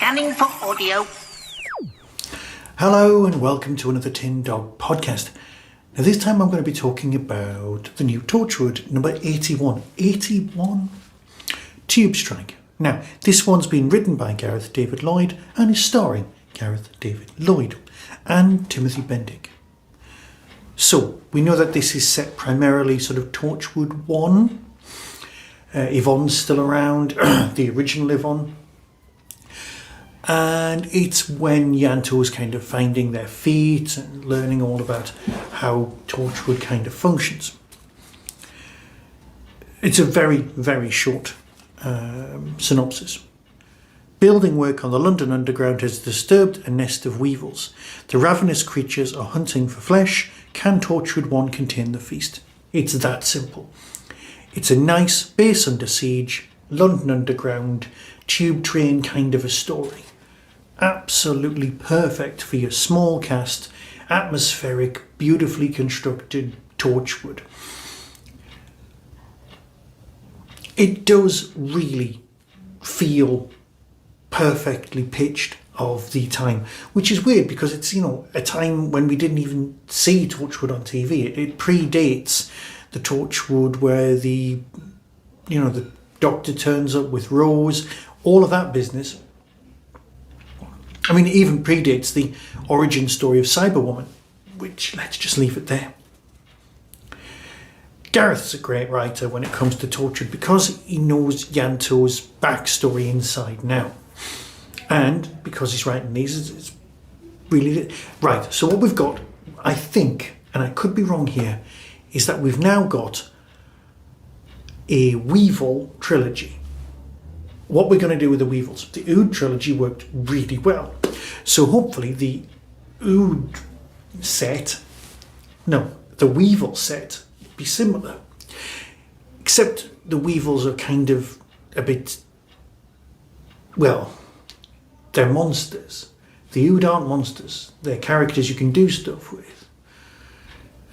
Scanning for audio. Hello and welcome to another Tin Dog podcast. Now this time I'm going to be talking about the new Torchwood number 81. 81 Tube Strike. Now this one's been written by Gareth David Lloyd and is starring Gareth David Lloyd and Timothy Bendick. So we know that this is set primarily sort of Torchwood One. Yvonne's still around, the original Yvonne. And it's when Yanto's kind of finding their feet and learning all about how Torchwood kind of functions. It's a very, very short synopsis. Building work on the London Underground has disturbed a nest of Weevils. The ravenous creatures are hunting for flesh. Can Torchwood One contain the feast? It's that simple. It's a nice base under siege, London Underground, tube train kind of a story. Absolutely perfect for your small cast, atmospheric, beautifully constructed Torchwood. It does really feel perfectly pitched of the time, which is weird because it's, a time when we didn't even see Torchwood on TV. It predates the Torchwood where the Doctor turns up with Rose, all of that business. I mean, it even predates the origin story of Cyberwoman, which let's just leave it there. Gareth's a great writer when it comes to Torchwood because he knows Yanto's backstory inside now. And because he's writing these, it's really... Right, so what we've got, I think, and I could be wrong here, is that we've now got a Weevil trilogy. What we're going to do with the Weevils. The Ood trilogy worked really well. So hopefully the Weevil set will be similar. Except the Weevils are kind of a bit, they're monsters. The Ood aren't monsters. They're characters you can do stuff with.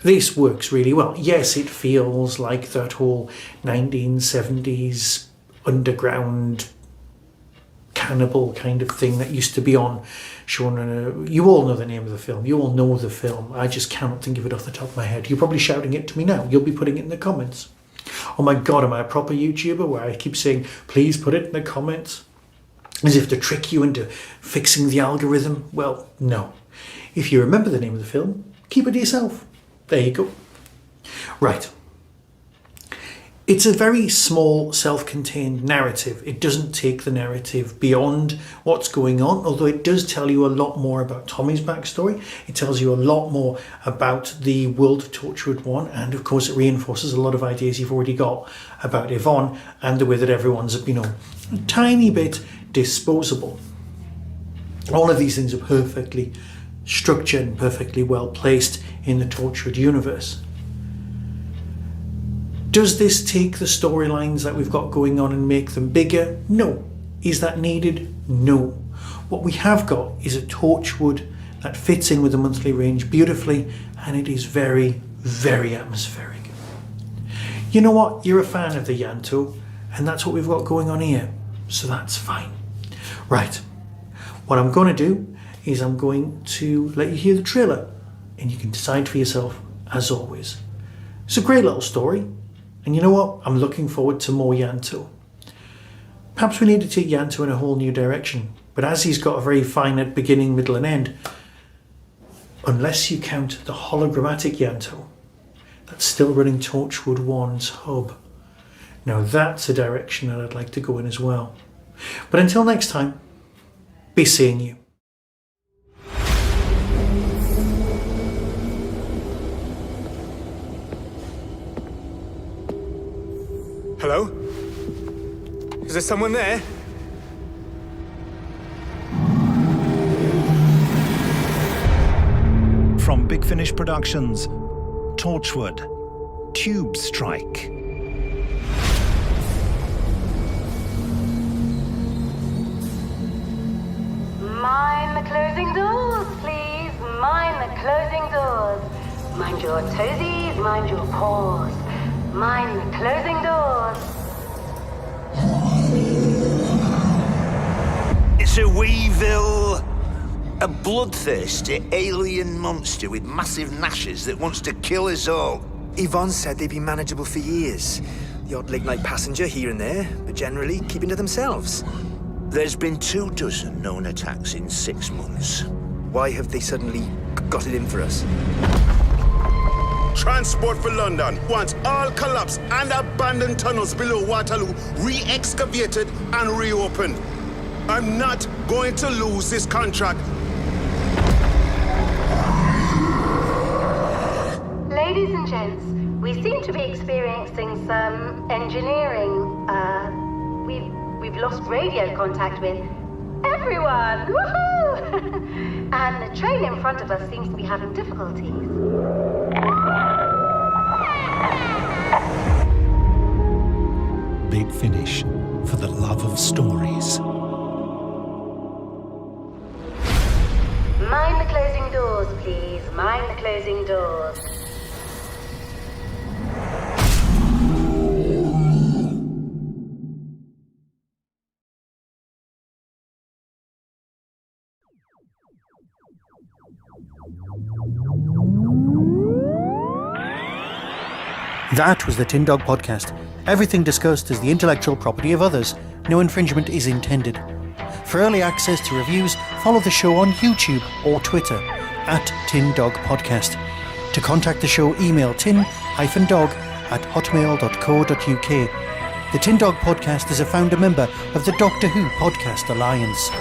This works really well. Yes, it feels like that whole 1970s underground cannibal kind of thing that used to be on Sean. You all know the name of the film. You all know the film. I just cannot think of it off the top of my head. You're probably shouting it to me now. You'll be putting it in the comments. Oh my God, am I a proper YouTuber where I keep saying, please put it in the comments? As if to trick you into fixing the algorithm? Well, no. If you remember the name of the film, keep it to yourself. There you go. Right. It's a very small, self-contained narrative. It doesn't take the narrative beyond what's going on, although it does tell you a lot more about Tommy's backstory. It tells you a lot more about the world of Torchwood One, and of course it reinforces a lot of ideas you've already got about Yvonne and the way that everyone's, a tiny bit disposable. All of these things are perfectly structured and perfectly well placed in the Torchwood universe. Does this take the storylines that we've got going on and make them bigger? No. Is that needed? No. What we have got is a Torchwood that fits in with the monthly range beautifully, and it is very, very atmospheric. You know what? You're a fan of the Yanto, and that's what we've got going on here. So that's fine. Right. What I'm going to do is I'm going to let you hear the trailer, and you can decide for yourself, as always. It's a great little story. And you know what? I'm looking forward to more Yanto. Perhaps we need to take Yanto in a whole new direction. But as he's got a very finite beginning, middle and end, unless you count the hologrammatic Yanto, that's still running Torchwood One's hub. Now that's a direction that I'd like to go in as well. But until next time, be seeing you. Hello? Is there someone there? From Big Finish Productions, Torchwood Tube Strike. Mind the closing doors, please. Mind the closing doors. Mind your toesies, mind your paws. Mind the closing doors. It's a Weevil. A bloodthirsty alien monster with massive gnashes that wants to kill us all. Yvonne said they'd be manageable for years. The odd late-night passenger here and there, but generally keeping to themselves. There's been 24 known attacks in 6 months. Why have they suddenly got it in for us? Transport for London wants all collapsed and abandoned tunnels below Waterloo re-excavated and reopened. I'm not going to lose this contract. Ladies and gents, we seem to be experiencing some engineering. We've lost radio contact with everyone. Woohoo! And the train in front of us seems to be having difficulties. Big Finish, for the love of stories. Mind the closing doors, please. Mind the closing doors. That was the Tin Dog Podcast. Everything discussed is the intellectual property of others. No infringement is intended. For early access to reviews, follow the show on YouTube or Twitter @Tin Dog Podcast. To contact the show, email tin-dog@hotmail.co.uk. The Tin Dog Podcast is a founder member of the Doctor Who Podcast Alliance.